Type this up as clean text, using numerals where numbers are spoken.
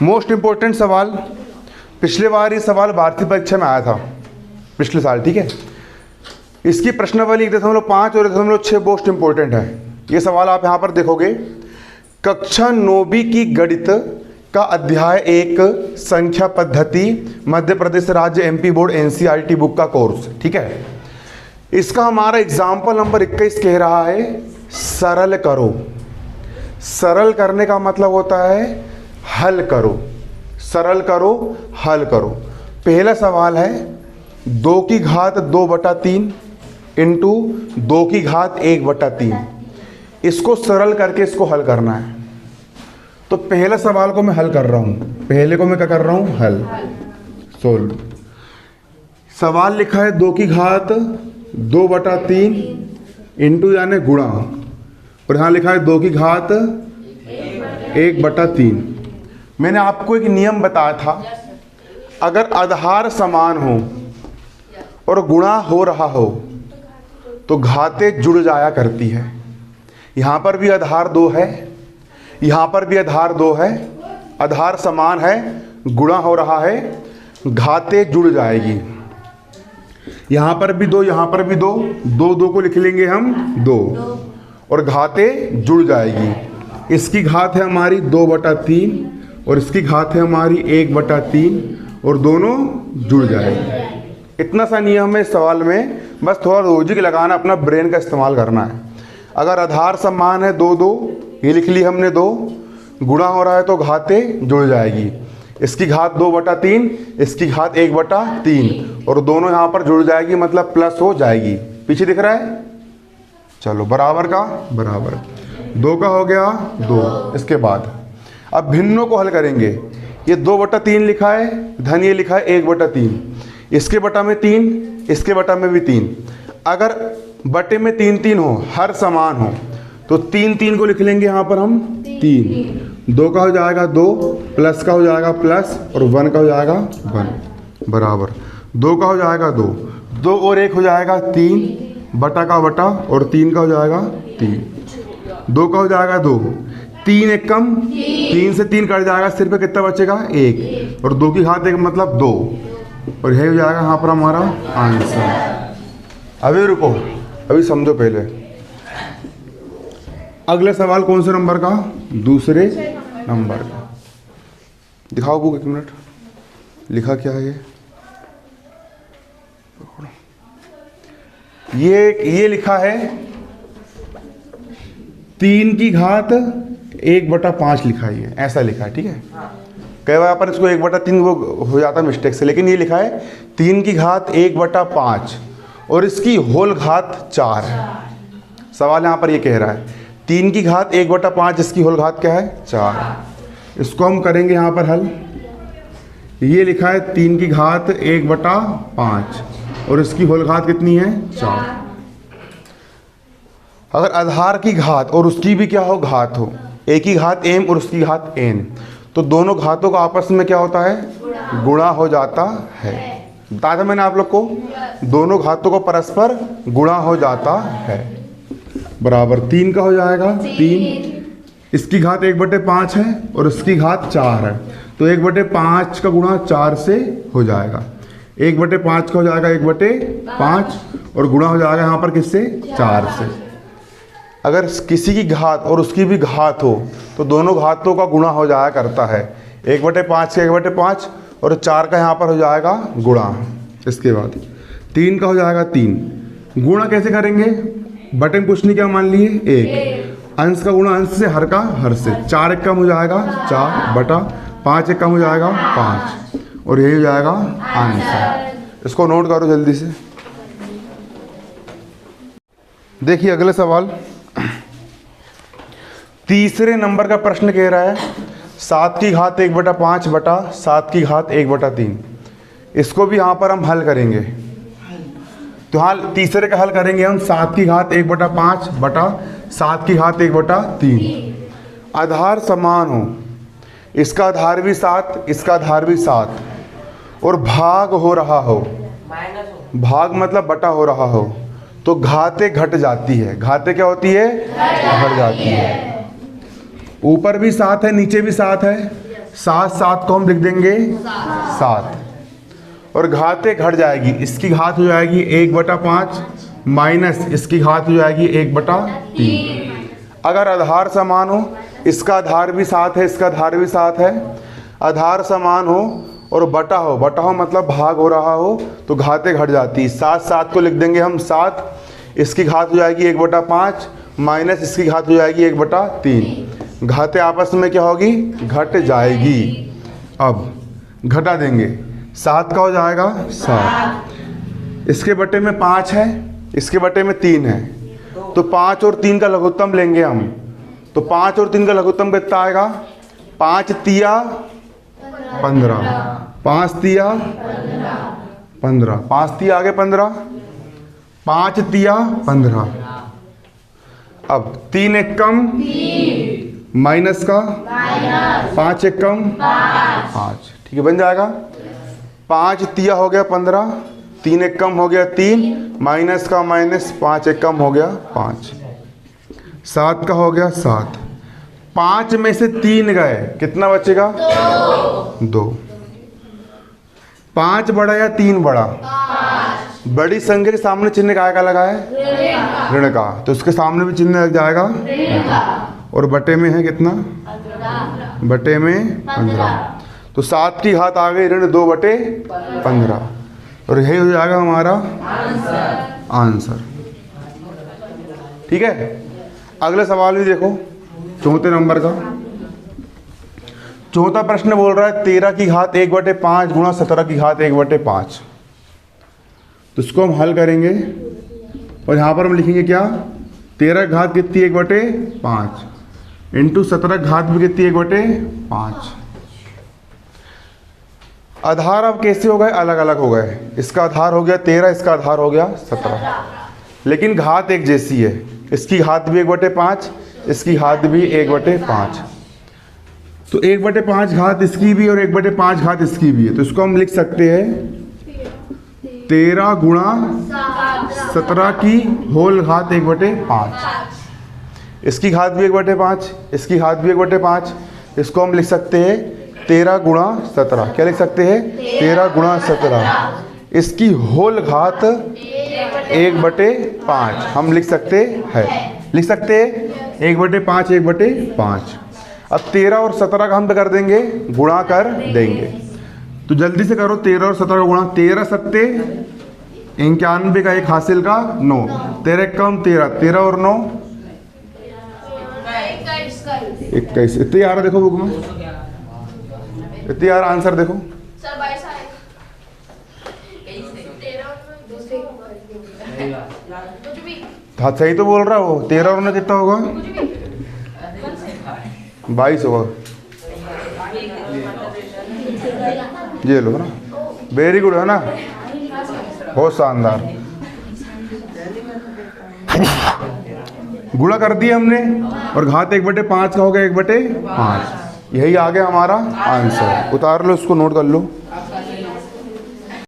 Most important सवाल, पिछले बार ये सवाल भारतीय परीक्षा में आया था पिछले साल, ठीक है। इसकी प्रश्नावली 1.5 और 1.6 मोस्ट इंपॉर्टेंट है। ये सवाल आप यहाँ पर देखोगे, कक्षा 9वीं की गणित का अध्याय 1 संख्या पद्धति मध्य प्रदेश राज्य एमपी बोर्ड एनसीईआरटी बुक का कोर्स, ठीक है। इसका हमारा एग्जाम्पल नंबर 21 कह रहा है सरल करो। सरल करने का मतलब होता है हल करो, सरल करो, हल करो। पहला सवाल है 2 की घात 2/3 इंटू 2 की घात 1/3। इसको सरल करके इसको हल करना है। तो पहला सवाल को मैं हल कर रहा हूं, पहले को मैं क्या कर रहा हूं, हल, सोल्व। सवाल लिखा है 2 की घात 2/3 इंटू यानी गुणा, और यहां लिखा है 2 की घात 1/3। मैंने आपको एक नियम बताया था, अगर आधार समान हो और गुणा हो रहा हो तो घातें जुड़ जाया करती है। यहां पर भी आधार 2 है, यहां पर भी आधार 2 है, आधार समान है, गुणा हो रहा है, घातें जुड़ जाएगी। यहां पर भी 2, यहां पर भी 2, 2 को लिख लेंगे हम 2, और घातें जुड़ जाएगी। इसकी घात है हमारी 2/3 और इसकी घात है हमारी 1/3, और दोनों जुड़ जाएंगे। इतना सा नियम है इस सवाल में, बस थोड़ा लॉजिक लगाना, अपना ब्रेन का इस्तेमाल करना है। अगर आधार समान है 2, ये लिख ली हमने 2, गुणा हो रहा है तो घातें जुड़ जाएगी। इसकी घात 2/3, इसकी घात 1/3, और दोनों यहाँ पर जुड़ जाएगी, मतलब प्लस हो जाएगी। पीछे दिख रहा है, चलो बराबर का बराबर, 2 का हो गया 2। इसके बाद अब भिन्नों को हल करेंगे। ये 2/3 लिखा है, धन ये लिखा है 1/3, इसके बटा में 3, इसके बटा में भी 3। अगर बटे में 3 हो, हर समान हो, तो 3 को लिख लेंगे यहाँ पर हम 3। 2 का हो जाएगा 2, प्लस का हो जाएगा प्लस, और 1 का हो जाएगा 1, बराबर। 2 का हो जाएगा 2, 2 और 1 हो जाएगा 3, बटा का बटा, और 3 का हो जाएगा 3। 2 का हो जाएगा 2, 3 एक कम, 3 से 3 कट जाएगा, सिर्फ कितना बचेगा 1, और 2 की घात 1 मतलब 2, और यही हो जाएगा यहाँ पर हमारा आंसर। अभी रुको, अभी समझो पहले। अगला सवाल कौन से नंबर का, दूसरे नंबर का। दिखाओ बुक, 1 मिनट, लिखा क्या है ये लिखा है 3 की घात 1/5 लिखा है, ऐसा लिखा है, ठीक है। कई बार अपन इसको 1/3 वो हो जाता है मिस्टेक से, लेकिन ये लिखा है 3 की घात 1/5 और इसकी होल घात 4 है। सवाल यहाँ पर ये कह रहा है 3 की घात 1/5, इसकी होल घात क्या है 4। इसको हम करेंगे यहाँ पर हल। ये लिखा है 3 की घात 1/5 और इसकी होल घात कितनी है 4। अगर आधार की घात और उसकी भी क्या हो घात हो, एक ही घात m और उसकी घात n, तो दोनों घातों का आपस में क्या होता है गुणा हो जाता है। बताया था मैंने आप लोग को, दोनों घातों को परस्पर गुणा हो जाता है। बराबर 3 का हो जाएगा 3, इसकी घात 1/5 है और इसकी घात 4 है, तो 1/5 का गुणा 4 से हो जाएगा। 1/5 का हो जाएगा 1/5 और गुणा हो जाएगा यहाँ पर किससे 4 से। अगर किसी की घात और उसकी भी घात हो तो दोनों घातों का गुणा हो जाया करता है। 1/5 का 1/5 और 4 का यहाँ पर हो जाएगा गुणा। इसके बाद 3 का हो जाएगा 3, गुणा कैसे करेंगे, बटे में कुछ नहीं क्या मान लिए 1, अंश का गुणा अंश से, हर का हर से। 4 एक कम हो जाएगा 4 बटा 5 एक कम हो जाएगा 5 और यही हो जाएगा आंसर। इसको नोट करो जल्दी से। देखिए अगले सवाल, तीसरे नंबर का प्रश्न कह रहा है 7 की घात 1/5 बटा 7 की घात 1/3। इसको भी यहाँ पर हम हल करेंगे। तो हाल तीसरे का हल करेंगे हम 7 की घात 1/5 बटा 7 की घात 1/3। आधार समान हो, इसका आधार भी 7, इसका आधार भी 7, और भाग हो रहा हो, भाग मतलब बटा हो रहा हो, तो घातें घट जाती है। घातें क्या होती है घट जाती है। ऊपर भी 7 है नीचे भी 7 है, 7 7 को हम लिख देंगे 7, और घाते घट जाएगी, इसकी घात हो जाएगी 1/5 माइनस इसकी घात हो जाएगी 1/3। अगर आधार समान हो, इसका आधार भी 7 है, इसका आधार भी 7 है, आधार समान हो और बटा हो मतलब भाग हो रहा हो, तो घाते घट जाती है। 7 7 को लिख देंगे हम 7, इसकी घात हो जाएगी 1/5 माइनस इसकी घात हो जाएगी 1/3। घाते आपस में क्या होगी? घट जाएगी। अब घटा देंगे, 7 का हो जाएगा 7, इसके बटे में 5 है, इसके बटे में 3 है, तो 5 और 3 का लघुत्तम लेंगे हम। तो 5 और 3 का लघुत्तम कितना आएगा? 5 तिया 15, 5 तिया 15, 5 तिया आगे 15, 5 तिया 15। अब 3 एकम माइनस का 5 एकम 5, ठीक है, बन जाएगा। 5 तिया हो गया 15, 3 एकम हो गया 3, माइनस का माइनस 5 एकम हो गया 5, 7 का हो गया 7। 5 में से 3 गए, कितना बचेगा? 2। 5 बड़ा या 3 बड़ा? बड़ी संख्या के सामने चिन्ह काय का लगा है? ऋण का, तो उसके सामने भी चिन्ह लग जाएगा। और बटे में है कितना? बटे में 15, तो 7 की घात आ गई ऋण 2/15, और यही हो जाएगा हमारा आंसर। ठीक है, अगला सवाल भी देखो, चौथे नंबर का। चौथा प्रश्न बोल रहा है 13 की घात 1/5 गुणा 17 की घात 1/5। तो इसको हम हल करेंगे, और यहाँ पर हम लिखेंगे क्या? 13 की घात कितनी? 1/5 इंटू 17 की घात भी कितनी? 1/5। आधार अब कैसे हो गए? अलग अलग हो गए। इसका आधार हो गया 13, इसका आधार हो गया 17, लेकिन घात एक जैसी है। इसकी घात भी 1/5, इसकी घात भी 1/5, तो 1/5 घात इसकी भी और 1/5 घात इसकी भी है। तो इसको हम लिख सकते हैं 13 गुणा 17 की होल घात 1/5। इसकी घात भी 1/5, इसकी घात भी 1/5। इसको हम लिख सकते हैं 13 गुणा 17। क्या लिख सकते हैं? 13 गुणा 17। इसकी होल घात 1/5 हम लिख सकते हैं, लिख सकते हैं 1/5 1/5। अब 13 और 17 का हम कर देंगे, गुणा कर देंगे। तो जल्दी से करो, 13 और 17 का गुणा। 13 सत्ते 91 का 1 हासिल का 9, 13 कम 13, 13 और 9 21। इतनी आ रहा देखो बुक में, इतनी आ रहा आंसर देखो। हाँ सही तो बोल रहा है वो। 13 और 9 कितना होगा? 22 होगा। ये लो ना, वेरी गुड है ना, बहुत शानदार। गुणा कर दिया हमने, और घात 1/5 का हो गया 1/5। यही आ गया हमारा आंसर। उतार लो, इसको नोट कर लो।